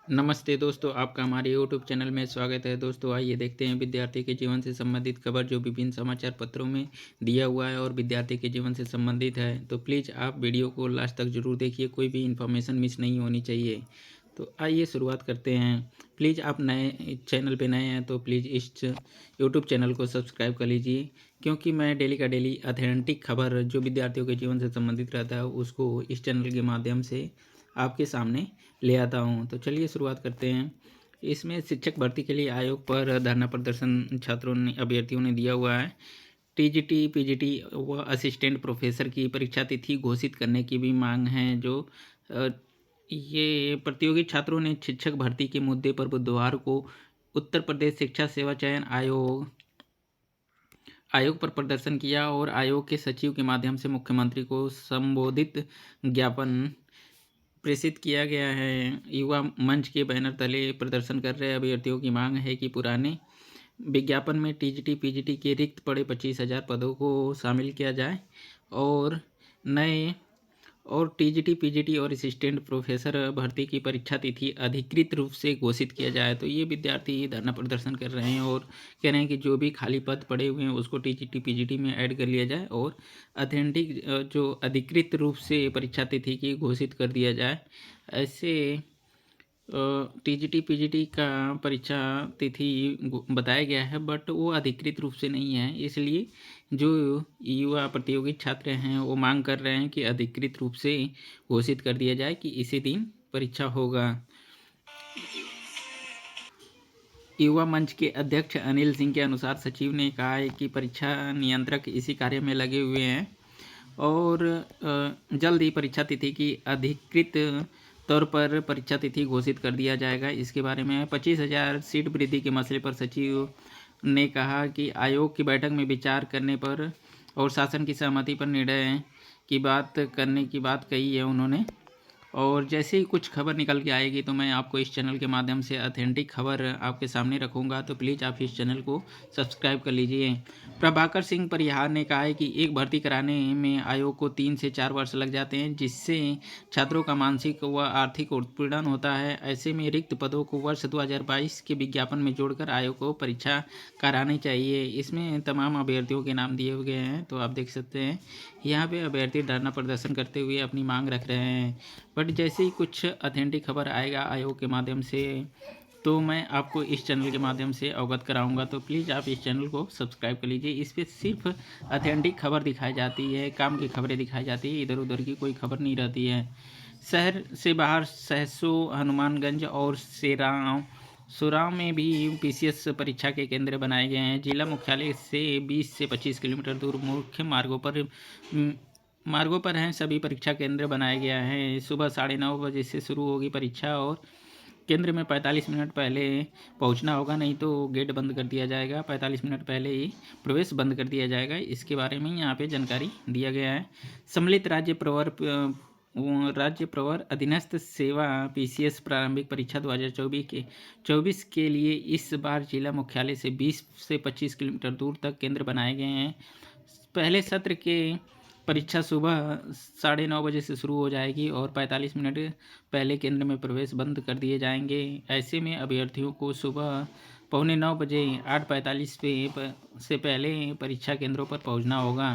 नमस्ते दोस्तों, आपका हमारे यूट्यूब चैनल में स्वागत है। दोस्तों आइए देखते हैं विद्यार्थी के जीवन से संबंधित खबर जो विभिन्न समाचार पत्रों में दिया हुआ है और विद्यार्थी के जीवन से संबंधित है। तो प्लीज़ आप वीडियो को लास्ट तक ज़रूर देखिए, कोई भी इन्फॉर्मेशन मिस नहीं होनी चाहिए। तो आइए शुरुआत करते हैं। प्लीज़ आप नए चैनल पे नए हैं तो प्लीज़ इस यूट्यूब चैनल को सब्सक्राइब कर लीजिए, क्योंकि मैं डेली का डेली ऑथेंटिक खबर जो विद्यार्थियों के जीवन से संबंधित रहता है उसको इस चैनल के माध्यम से आपके सामने ले आता हूँ। तो चलिए शुरुआत करते हैं। इसमें शिक्षक भर्ती के लिए आयोग पर धरना प्रदर्शन छात्रों ने अभ्यर्थियों ने दिया हुआ है। टीजीटी, पीजीटी व असिस्टेंट प्रोफेसर की परीक्षा तिथि घोषित करने की भी मांग है। जो अ, ये प्रतियोगी छात्रों ने शिक्षक भर्ती के मुद्दे पर बुधवार को उत्तर प्रदेश शिक्षा सेवा चयन आयोग पर प्रदर्शन किया और आयोग के सचिव के माध्यम से मुख्यमंत्री को संबोधित ज्ञापन प्रेषित किया गया है। युवा मंच के बैनर तले प्रदर्शन कर रहे अभ्यर्थियों की मांग है कि पुराने विज्ञापन में टीजीटी पीजीटी के रिक्त पड़े 25,000 पदों को शामिल किया जाए और नए और टीजीटी पीजीटी और असिस्टेंट प्रोफेसर भर्ती की परीक्षा तिथि अधिकृत रूप से घोषित किया जाए। तो ये विद्यार्थी धरना प्रदर्शन कर रहे हैं और कह रहे हैं कि जो भी खाली पद पड़े हुए हैं उसको टीजीटी पीजीटी में ऐड कर लिया जाए और ऑथेंटिक जो अधिकृत रूप से परीक्षा तिथि की घोषित कर दिया जाए। ऐसे टीजीटी पीजीटी का परीक्षा तिथि बताया गया है, बट वो अधिकृत रूप से नहीं है। इसलिए जो युवा प्रतियोगी छात्र हैं वो मांग कर रहे हैं कि अधिकृत रूप से घोषित कर दिया जाए कि इसी दिन परीक्षा होगा। युवा मंच के अध्यक्ष अनिल सिंह के अनुसार सचिव ने कहा है कि परीक्षा नियंत्रक इसी कार्य में लगे हुए हैं और जल्द ही परीक्षा तिथि की अधिकृत तौर पर परीक्षा तिथि घोषित कर दिया जाएगा। इसके बारे में 25,000 सीट वृद्धि के मसले पर सचिव ने कहा कि आयोग की बैठक में विचार करने पर और शासन की सहमति पर निर्णय की बात करने की बात कही है उन्होंने। और जैसे ही कुछ खबर निकल के आएगी तो मैं आपको इस चैनल के माध्यम से ऑथेंटिक खबर आपके सामने रखूंगा। तो प्लीज़ आप इस चैनल को सब्सक्राइब कर लीजिए। प्रभाकर सिंह परिहार ने कहा है कि एक भर्ती कराने में आयोग को 3 से 4 वर्ष लग जाते हैं, जिससे छात्रों का मानसिक व आर्थिक उत्पीड़न होता है। ऐसे में रिक्त पदों को वर्ष 2022 के विज्ञापन में जोड़कर आयोग को परीक्षा करानी चाहिए। इसमें तमाम अभ्यर्थियों के नाम दिए गए हैं, तो आप देख सकते हैं यहाँ पे अभ्यर्थी धरना प्रदर्शन करते हुए अपनी मांग रख रहे हैं। बट जैसे ही कुछ ऑथेंटिक खबर आएगा आयोग के माध्यम से तो मैं आपको इस चैनल के माध्यम से अवगत कराऊंगा। तो प्लीज़ आप इस चैनल को सब्सक्राइब कर लीजिए। इस पर सिर्फ ऑथेंटिक खबर दिखाई जाती है, काम की खबरें दिखाई जाती है, इधर उधर की कोई खबर नहीं रहती है। शहर से बाहर सहसो, हनुमानगंज और सुराव में भी पीसीएस परीक्षा के केंद्र बनाए गए हैं। जिला मुख्यालय से 20 से 25 किलोमीटर दूर मुख्य मार्गों पर हैं सभी परीक्षा केंद्र बनाया गया है। सुबह 9:30 बजे से शुरू होगी परीक्षा और केंद्र में 45 मिनट पहले पहुंचना होगा, नहीं तो गेट बंद कर दिया जाएगा। 45 मिनट पहले ही प्रवेश बंद कर दिया जाएगा। इसके बारे में यहाँ पे जानकारी दिया गया है। सम्मिलित राज्य प्रवर अधीनस्थ सेवा पीसीएस प्रारंभिक परीक्षा 2024 के लिए इस बार जिला मुख्यालय से 20 से 25 किलोमीटर दूर तक केंद्र बनाए गए हैं। पहले सत्र के परीक्षा सुबह 9:30 बजे से शुरू हो जाएगी और 45 मिनट पहले केंद्र में प्रवेश बंद कर दिए जाएंगे। ऐसे में अभ्यर्थियों को सुबह 8:45 बजे 8:45 से पहले परीक्षा केंद्रों पर पहुंचना होगा।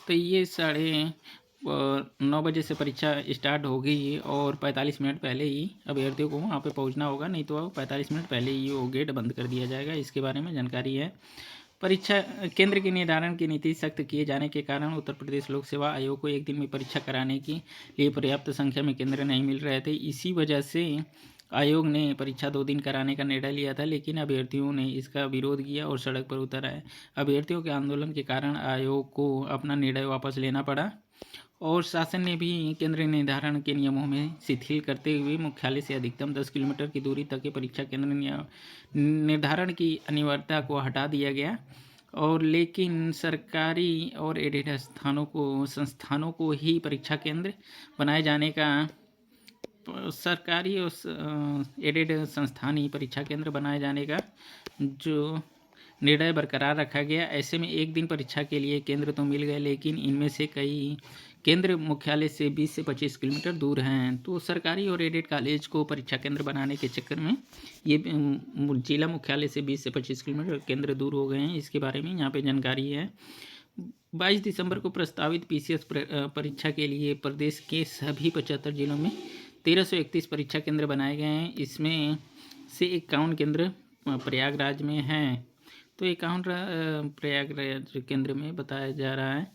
तो ये 9:30 बजे से परीक्षा स्टार्ट होगी और 45 मिनट पहले ही अभ्यर्थियों को वहाँ पे पहुँचना होगा, नहीं तो 45 मिनट पहले ही वो गेट बंद कर दिया जाएगा। इसके बारे में जानकारी है। परीक्षा केंद्र के निर्धारण की नीति सख्त किए जाने के कारण उत्तर प्रदेश लोक सेवा आयोग को एक दिन में परीक्षा कराने के लिए पर्याप्त संख्या में केंद्र नहीं मिल रहे थे। इसी वजह से आयोग ने परीक्षा 2 दिन कराने का निर्णय लिया था, लेकिन अभ्यर्थियों ने इसका विरोध किया और सड़क पर उतर आए। अभ्यर्थियों के आंदोलन के कारण आयोग को अपना निर्णय वापस लेना पड़ा और शासन ने भी केंद्र निर्धारण के नियमों में शिथिल करते हुए मुख्यालय से अधिकतम 10 किलोमीटर की दूरी तक के परीक्षा केंद्र निर्धारण की अनिवार्यता को हटा दिया गया। और लेकिन सरकारी और एडेड संस्थानों को ही परीक्षा केंद्र बनाए जाने का सरकारी और एडेड संस्थान ही परीक्षा केंद्र बनाए जाने का जो निर्णय बरकरार रखा गया। ऐसे में एक दिन परीक्षा के लिए केंद्र तो मिल गए, लेकिन इनमें से कई केंद्र मुख्यालय से 20 से 25 किलोमीटर दूर हैं। तो सरकारी और एडेड कॉलेज को परीक्षा केंद्र बनाने के चक्कर में ये जिला मुख्यालय से 20 से 25 किलोमीटर केंद्र दूर हो गए हैं। इसके बारे में यहाँ पे जानकारी है। 22 दिसंबर को प्रस्तावित पीसीएस परीक्षा के लिए प्रदेश के सभी 75 जिलों में 1331 परीक्षा केंद्र बनाए गए हैं। इसमें से 51 केंद्र प्रयागराज में हैं। तो 51 प्रयागराज केंद्र में बताया जा रहा है।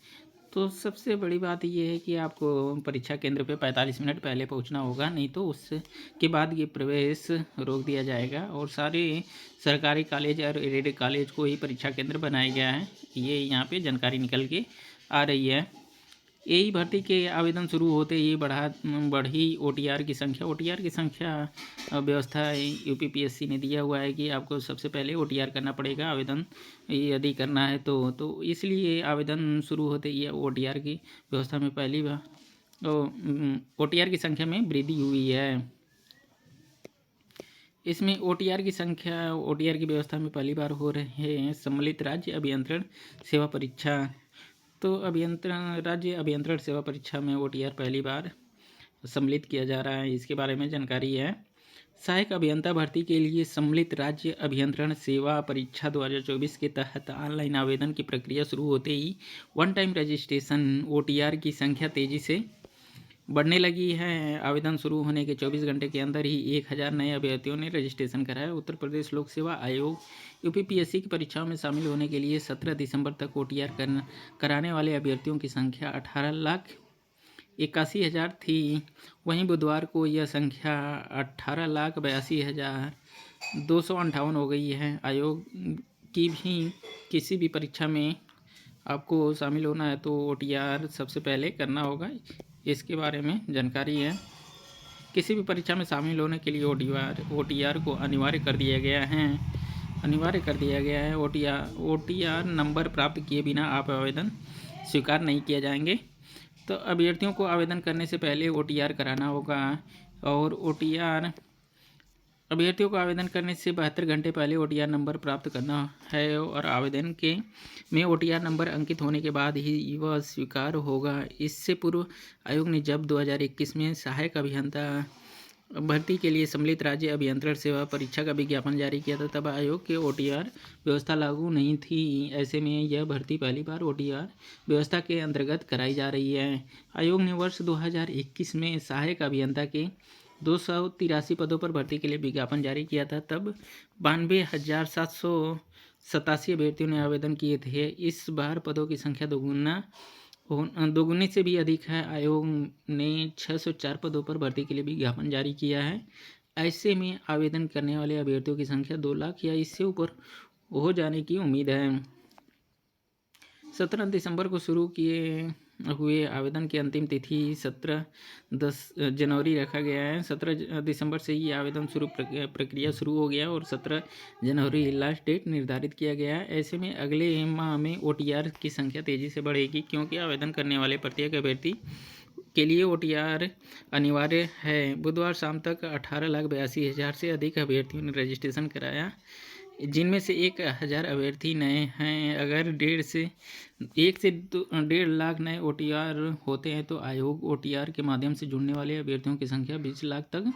तो सबसे बड़ी बात ये है कि आपको परीक्षा केंद्र पे 45 मिनट पहले पहुंचना होगा, नहीं तो उसके बाद ये प्रवेश रोक दिया जाएगा। और सारे सरकारी कॉलेज और एडेड कॉलेज को ही परीक्षा केंद्र बनाया गया है। ये यहाँ पे जानकारी निकल के आ रही है। यही भर्ती के आवेदन शुरू होते ही बढ़ी ओटीआर की संख्या। ओटीआर की संख्या व्यवस्था यूपीपीएससी ने दिया हुआ है कि आपको सबसे पहले ओटीआर करना पड़ेगा आवेदन यदि करना है तो इसलिए आवेदन शुरू होते ही ओटीआर की व्यवस्था में पहली बार ओटीआर की संख्या में वृद्धि हुई है। इसमें ओटीआर की व्यवस्था में पहली बार हो रहे हैं सम्मिलित राज्य अभियंत्रण सेवा परीक्षा। तो राज्य अभियंत्रण सेवा परीक्षा में ओटीआर पहली बार सम्मिलित किया जा रहा है। इसके बारे में जानकारी है। सहायक अभियंता भर्ती के लिए सम्मिलित राज्य अभियंत्रण सेवा परीक्षा 2024 के तहत ऑनलाइन आवेदन की प्रक्रिया शुरू होते ही वन टाइम रजिस्ट्रेशन ओटीआर की संख्या तेजी से बढ़ने लगी है। आवेदन शुरू होने के 24 घंटे के अंदर ही 1000 नए अभ्यर्थियों ने रजिस्ट्रेशन कराया। उत्तर प्रदेश लोक सेवा आयोग यूपीपीएससी की परीक्षाओं में शामिल होने के लिए 17 दिसंबर तक ओटीआर कराने वाले अभ्यर्थियों की संख्या 18,81,000 थी। वहीं बुधवार को यह संख्या 18,82,258 हो गई है। आयोग की भी किसी भी परीक्षा में आपको शामिल होना है तो ओटीआर सबसे पहले करना होगा। इसके बारे में जानकारी है। किसी भी परीक्षा में शामिल होने के लिए ओटीआर को अनिवार्य कर दिया गया है। ओटीआर नंबर प्राप्त किए बिना आप आवेदन स्वीकार नहीं किए जाएंगे। तो अभ्यर्थियों को आवेदन करने से पहले ओटीआर कराना होगा और अभ्यर्थियों को आवेदन करने से 72 घंटे पहले ओटीआर नंबर प्राप्त करना है और आवेदन में ओटीआर नंबर अंकित होने के बाद ही वह स्वीकार होगा। इससे पूर्व आयोग ने जब 2021 में सहायक अभियंता भर्ती के लिए सम्मिलित राज्य अभियंत्रण सेवा परीक्षा का विज्ञापन जारी किया था, तब आयोग के ओटीआर व्यवस्था लागू नहीं थी। ऐसे में यह भर्ती पहली बार ओटीआर व्यवस्था के अंतर्गत कराई जा रही है। आयोग ने वर्ष 2021 में सहायक अभियंता के 283 पदों पर भर्ती के लिए विज्ञापन जारी किया था। तब 92,787 अभ्यर्थियों ने आवेदन किए थे। इस बार पदों की संख्या दोगुनी से भी अधिक है। आयोग ने 604 पदों पर भर्ती के लिए विज्ञापन जारी किया है। ऐसे में आवेदन करने वाले अभ्यर्थियों की संख्या 2 लाख या इससे ऊपर हो जाने की उम्मीद है। 17 दिसंबर को शुरू किए हुए आवेदन की अंतिम तिथि 17 जनवरी रखा गया है। 17 दिसंबर से ही आवेदन प्रक्रिया शुरू हो गया और 17 जनवरी लास्ट डेट निर्धारित किया गया है। ऐसे में अगले माह में ओटीआर की संख्या तेज़ी से बढ़ेगी, क्योंकि आवेदन करने वाले प्रत्येक अभ्यर्थी के लिए ओटीआर अनिवार्य है। बुधवार शाम तक 18,82,000 से अधिक अभ्यर्थियों ने रजिस्ट्रेशन कराया, जिनमें से 1,000 अभ्यर्थी नए हैं। अगर 1 से 1.5 लाख नए ओटीआर होते हैं तो आयोग ओटीआर के माध्यम से जुड़ने वाले अभ्यर्थियों की संख्या 20 लाख तक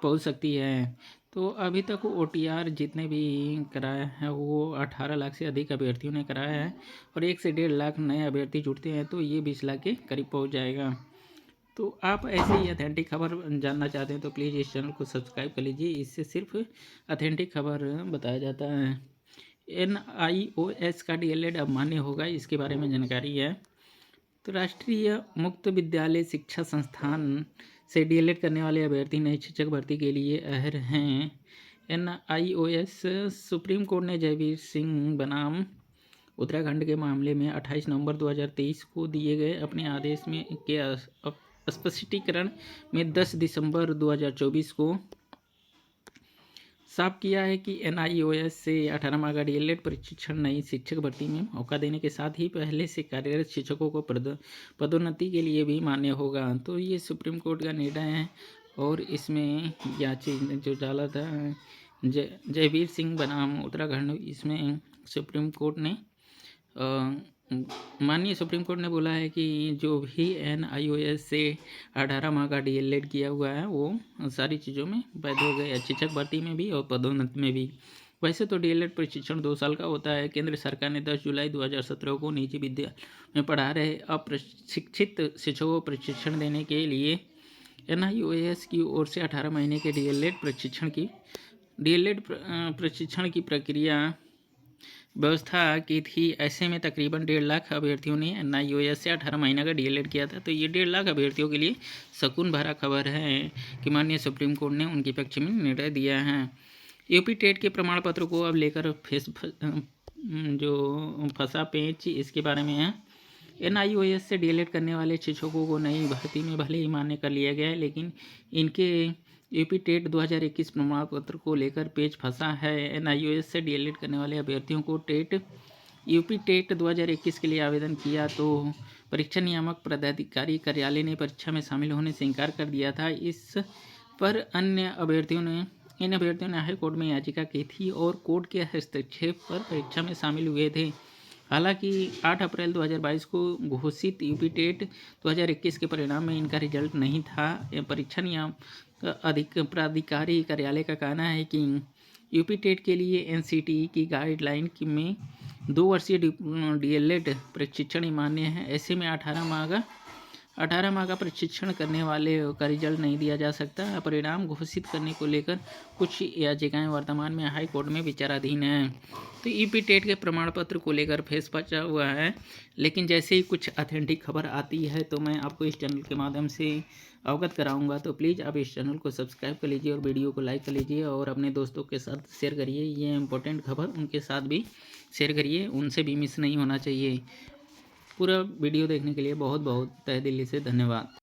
पहुंच सकती है। तो अभी तक ओटीआर जितने भी कराया है वो 18 लाख से अधिक अभ्यर्थियों ने कराया है और 1 से 1.5 लाख नए अभ्यर्थी जुड़ते हैं तो ये 20 लाख के करीब पहुँच जाएगा। तो आप ऐसे ही अथेंटिक खबर जानना चाहते हैं तो प्लीज़ इस चैनल को सब्सक्राइब कर लीजिए। इससे सिर्फ अथेंटिक खबर बताया जाता है। NIOS का DLED अब मान्य होगा, इसके बारे में जानकारी है। तो राष्ट्रीय मुक्त विद्यालय शिक्षा संस्थान से DLED करने वाले अभ्यर्थी नए शिक्षक भर्ती के लिए अहर हैं। NIOS सुप्रीम कोर्ट ने जयवीर सिंह बनाम उत्तराखंड के मामले में 28 नवंबर 2023 को दिए गए अपने आदेश में के स्पष्टीकरण में 10 दिसंबर 2024 को साफ किया है कि NIOS से 18 माह का DLED प्रशिक्षण नई शिक्षक भर्ती में मौका देने के साथ ही पहले से कार्यरत शिक्षकों को पदोन्नति के लिए भी मान्य होगा। तो ये सुप्रीम कोर्ट का निर्णय है और इसमें याची जो डाला था जयवीर सिंह बनाम उत्तराखंड, इसमें सुप्रीम कोर्ट ने माननीय सुप्रीम कोर्ट ने बोला है कि जो भी NIOS से 18 माह का DLED किया हुआ है वो सारी चीज़ों में वैध हो गए, शिक्षक भर्ती में भी और पदोन्नति में भी। वैसे तो DLED प्रशिक्षण 2 साल का होता है। केंद्र सरकार ने 10 जुलाई 2017 को निजी विद्यालय में पढ़ा रहे अप्रशिक्षित शिक्षकों को प्रशिक्षण देने के लिए NIOS की ओर से 18 महीने के DLED प्रशिक्षण की प्रक्रिया व्यवस्था की थी। ऐसे में तकरीबन 1.5 लाख अभ्यर्थियों ने NIOS से 18 महीने का DLED किया था। तो ये 1.5 लाख अभ्यर्थियों के लिए सकून भरा खबर है कि माननीय सुप्रीम कोर्ट ने उनके पक्ष में निर्णय दिया है। यूपी टेट के प्रमाण पत्र को अब लेकर जो फंसा पेंच इसके बारे में है। NIOS से DLED करने वाले शिक्षकों को नई भर्ती में भले ही मान्य कर लिया गया है, लेकिन इनके यूपी टेट 2021 प्रमाण पत्र को लेकर पेच फंसा है। NIOS से DLED करने वाले अभ्यर्थियों को यूपी टेट 2021 के लिए आवेदन किया तो परीक्षा नियामक पदाधिकारी कार्यालय ने परीक्षा में शामिल होने से इनकार कर दिया था। इस पर इन अभ्यर्थियों ने हाई कोर्ट में याचिका की थी और कोर्ट के हस्तक्षेप पर परीक्षा में शामिल हुए थे। हालांकि 8 अप्रैल 2022 को घोषित यूपी टेट 2021 के परिणाम में इनका रिजल्ट नहीं था। परीक्षा नियामक प्राधिकारी कार्यालय का कहना है कि यूपी टेट के लिए NCTE की गाइडलाइन में 2 वर्षीय DLED प्रशिक्षण मान्य है। ऐसे में 18 माह का प्रशिक्षण करने वाले का रिजल्ट नहीं दिया जा सकता। परिणाम घोषित करने को लेकर कुछ याचिकाएं वर्तमान में हाई कोर्ट में विचाराधीन हैं। तो यूपी टेट के प्रमाण पत्र को लेकर फेस बचा हुआ है, लेकिन जैसे ही कुछ ऑथेंटिक खबर आती है तो मैं आपको इस चैनल के माध्यम से अवगत कराऊंगा। तो प्लीज़ आप इस चैनल को सब्सक्राइब कर लीजिए और वीडियो को लाइक कर लीजिए और अपने दोस्तों के साथ शेयर करिए। ये इम्पोर्टेंट खबर उनके साथ भी शेयर करिए, उनसे भी मिस नहीं होना चाहिए। पूरा वीडियो देखने के लिए बहुत बहुत तहे दिल से धन्यवाद।